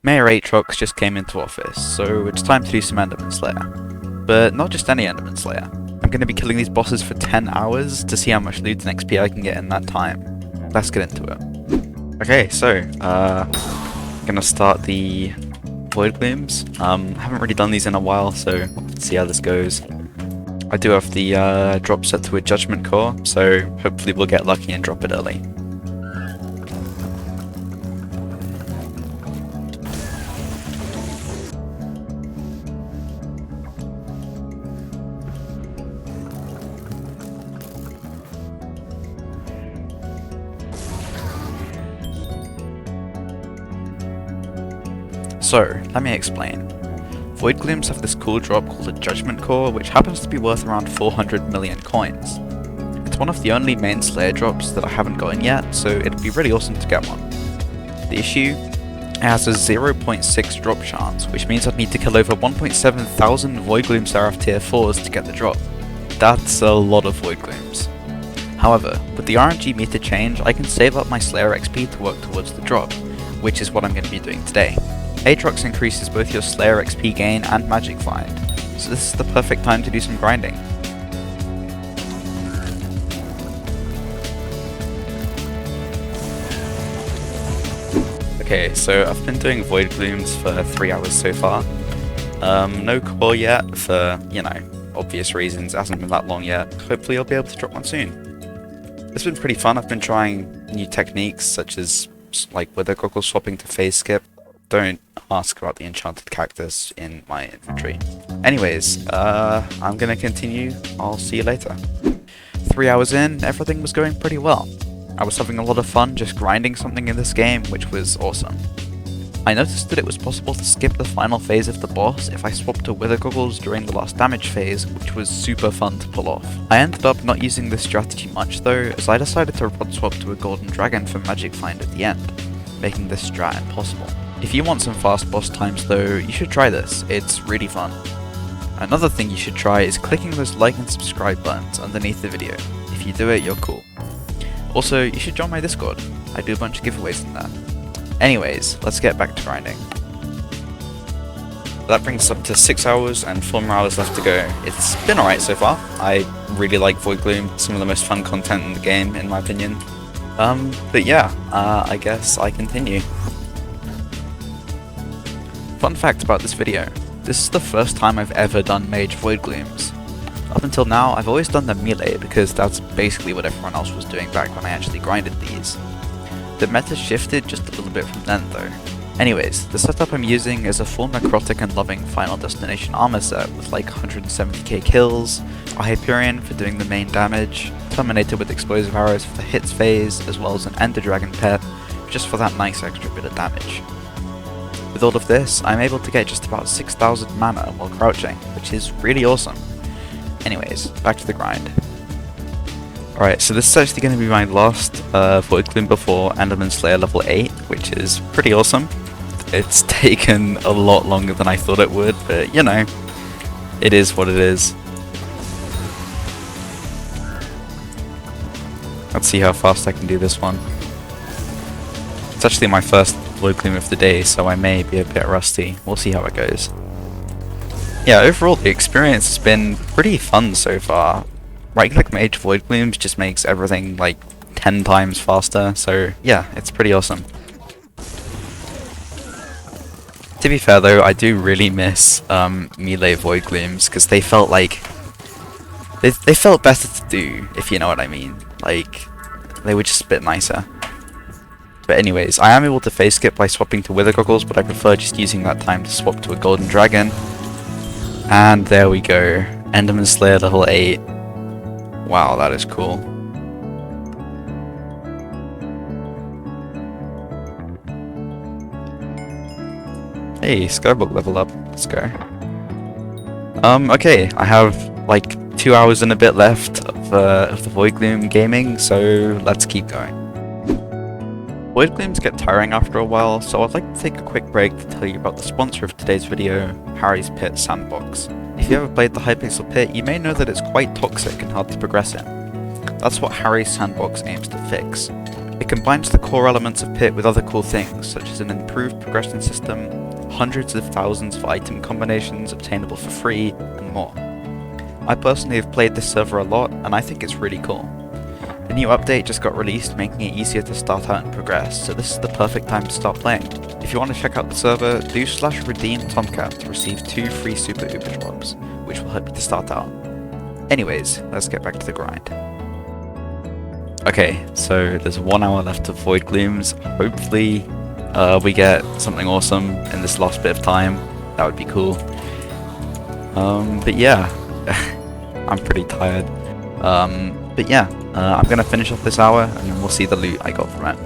Mayor Aatrox just came into office, so it's time to do some Enderman Slayer. But not just any Enderman Slayer. I'm going to be killing these bosses for 10 hours to see how much loot and XP I can get in that time. Let's get into it. Okay, so, gonna start the Voidglooms. Haven't really done these in a while, so let's see how this goes. I do have the drop set to a Judgement Core, so hopefully we'll get lucky and drop it early. So, let me explain. Voidglooms have this cool drop called a Judgement Core, which happens to be worth around 400 million coins. It's one of the only main Slayer drops that I haven't gotten yet, so it'd be really awesome to get one. The issue? It has a 0.6 drop chance, which means I'd need to kill over 1.7 thousand Voidgloom Seraph Tier 4s to get the drop. That's a lot of Voidglooms. However, with the RNG meter change, I can save up my Slayer XP to work towards the drop, which is what I'm going to be doing today. Aatrox increases both your Slayer XP gain and magic find, so this is the perfect time to do some grinding. Okay, so I've been doing Voidglooms for 3 hours so far. No core yet for, obvious reasons, it hasn't been that long yet. Hopefully I'll be able to drop one soon. It's been pretty fun. I've been trying new techniques such as like wither goggle swapping to phase skip. Don't ask about the enchanted cactus in my inventory. Anyways, I'm gonna continue. I'll see you later. 3 hours in, everything was going pretty well. I was having a lot of fun just grinding something in this game, which was awesome. I noticed that it was possible to skip the final phase of the boss if I swapped to wither goggles during the last damage phase, which was super fun to pull off. I ended up not using this strategy much though, as I decided to rod swap to a golden dragon for magic find at the end, making this strat impossible. If you want some fast boss times though, you should try this, it's really fun. Another thing you should try is clicking those like and subscribe buttons underneath the video. If you do it, you're cool. Also, you should join my Discord, I do a bunch of giveaways in there. Anyways, let's get back to grinding. That brings us up to 6 hours and 4 more hours left to go. It's been alright so far. I really like Voidgloom, some of the most fun content in the game in my opinion. But yeah, I guess I continue. Fun fact about this video, this is the first time I've ever done Mage Voidglooms. Up until now, I've always done the melee because that's basically what everyone else was doing back when I actually grinded these. The meta shifted just a little bit from then though. Anyways, the setup I'm using is a full necrotic and loving Final Destination armor set with like 170k kills, a Hyperion for doing the main damage, Terminator with explosive arrows for the hits phase, as well as an Ender Dragon pet just for that nice extra bit of damage. With all of this, I'm able to get just about 6,000 mana while crouching, which is really awesome. Anyways, back to the grind. Alright, so this is actually going to be my last Voidgloom before Enderman Slayer level 8, which is pretty awesome. It's taken a lot longer than I thought it would, but it is what it is. Let's see how fast I can do this one. It's actually my first Voidgloom of the day, so I may be a bit rusty. We'll see how it goes. Yeah, overall the experience has been pretty fun so far. Right-click Mage Voidglooms just makes everything like 10 times faster, so yeah, it's pretty awesome. To be fair though, I do really miss melee Voidglooms because they felt like they felt better to do, if you know what I mean. Like they were just a bit nicer. But anyways, I am able to phase skip by swapping to wither goggles, but I prefer just using that time to swap to a golden dragon. And there we go, Enderman Slayer level 8. Wow, that is cool. Hey, Skyblock level up, let's go. Okay, I have like 2 hours and a bit left of the Voidgloom gaming, so let's keep going. Voidglooms get tiring after a while, so I'd like to take a quick break to tell you about the sponsor of today's video, Harry's Pit Sandbox. If you ever played the Hypixel Pit, you may know that it's quite toxic and hard to progress in. That's what Harry's Sandbox aims to fix. It combines the core elements of Pit with other cool things, such as an improved progression system, hundreds of thousands of item combinations obtainable for free, and more. I personally have played this server a lot, and I think it's really cool. The new update just got released, making it easier to start out and progress, so this is the perfect time to start playing. If you want to check out the server, do /redeem tomcat to receive 2 free super uber drops, which will help you to start out. Anyways, let's get back to the grind. Okay, so there's 1 hour left of Voidglooms. Hopefully we get something awesome in this last bit of time. That would be cool. But yeah, I'm pretty tired. But yeah, I'm gonna finish off this hour and then we'll see the loot I got from it.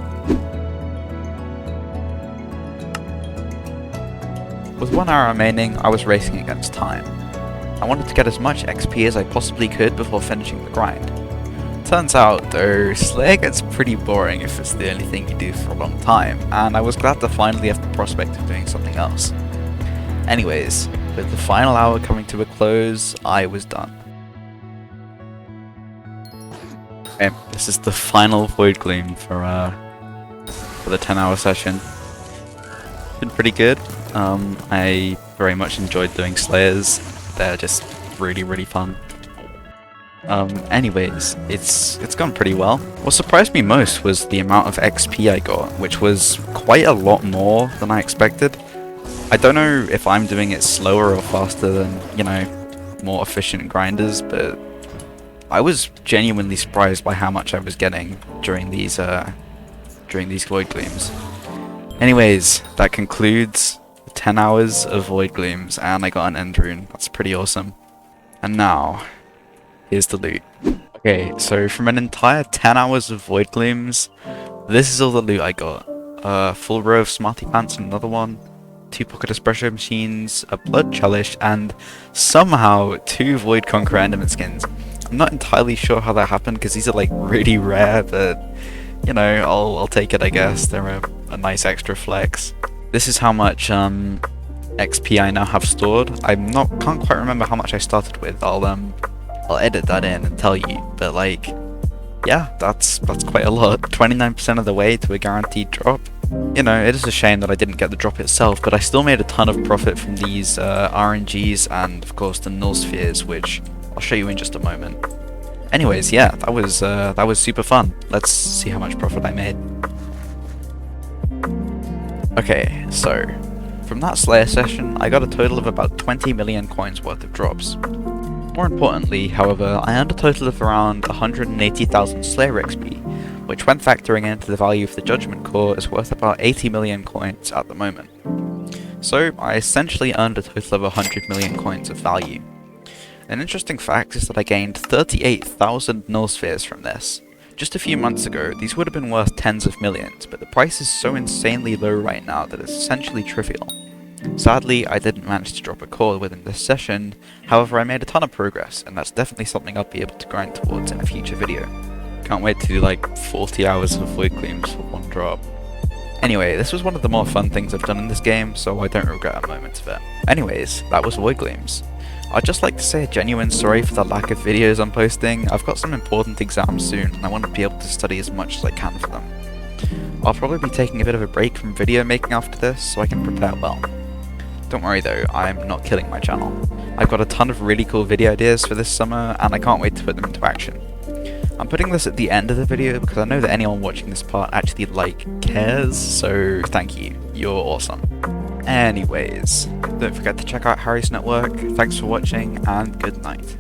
With 1 hour remaining, I was racing against time. I wanted to get as much XP as I possibly could before finishing the grind. Turns out, though, Slayer gets pretty boring if it's the only thing you do for a long time, and I was glad to finally have the prospect of doing something else. Anyways, with the final hour coming to a close, I was done. Okay, this is the final Voidgloom for the 10-hour session. It's been pretty good. I very much enjoyed doing Slayers. They're just really fun. Anyways, it's gone pretty well. What surprised me most was the amount of XP I got, which was quite a lot more than I expected. I don't know if I'm doing it slower or faster than, you know, more efficient grinders, but I was genuinely surprised by how much I was getting during these Voidglooms. Anyways, that concludes 10 hours of Voidglooms, and I got an end rune. That's pretty awesome. And now, here's the loot. Okay, so from an entire 10 hours of Voidglooms, this is all the loot I got. Full row of Smarty Pants and another one, 2 pocket espresso machines, a blood chalice, and somehow 2 Void Conqueror Enderman skins. I'm not entirely sure how that happened because these are like really rare, but you know, I'll take it, I guess. They're a nice extra flex. This is how much XP I now have stored. Can't quite remember how much I started with. I'll edit that in and tell you, but like, yeah, that's quite a lot. 29% of the way to a guaranteed drop. You know, it is a shame that I didn't get the drop itself, but I still made a ton of profit from these RNGs and of course the null spheres, which I'll show you in just a moment. Anyways, yeah, that was super fun. Let's see how much profit I made. Okay, so from that Slayer session, I got a total of about 20 million coins worth of drops. More importantly, however, I earned a total of around 180,000 Slayer XP, which when factoring into the value of the Judgement Core is worth about 80 million coins at the moment. So I essentially earned a total of 100 million coins of value. An interesting fact is that I gained 38,000 null spheres from this. Just a few months ago, these would have been worth tens of millions, but the price is so insanely low right now that it's essentially trivial. Sadly, I didn't manage to drop a core within this session, however I made a ton of progress, and that's definitely something I'll be able to grind towards in a future video. Can't wait to do like 40 hours of Voidglooms for one drop. Anyway, this was one of the more fun things I've done in this game, so I don't regret a moment of it. Anyways, that was Voidglooms. I'd just like to say a genuine sorry for the lack of videos I'm posting. I've got some important exams soon, and I want to be able to study as much as I can for them. I'll probably be taking a bit of a break from video making after this, so I can prepare well. Don't worry though, I'm not killing my channel. I've got a ton of really cool video ideas for this summer, and I can't wait to put them into action. I'm putting this at the end of the video because I know that anyone watching this part actually cares, so thank you, you're awesome. Anyways, don't forget to check out Harry's network, thanks for watching, and good night.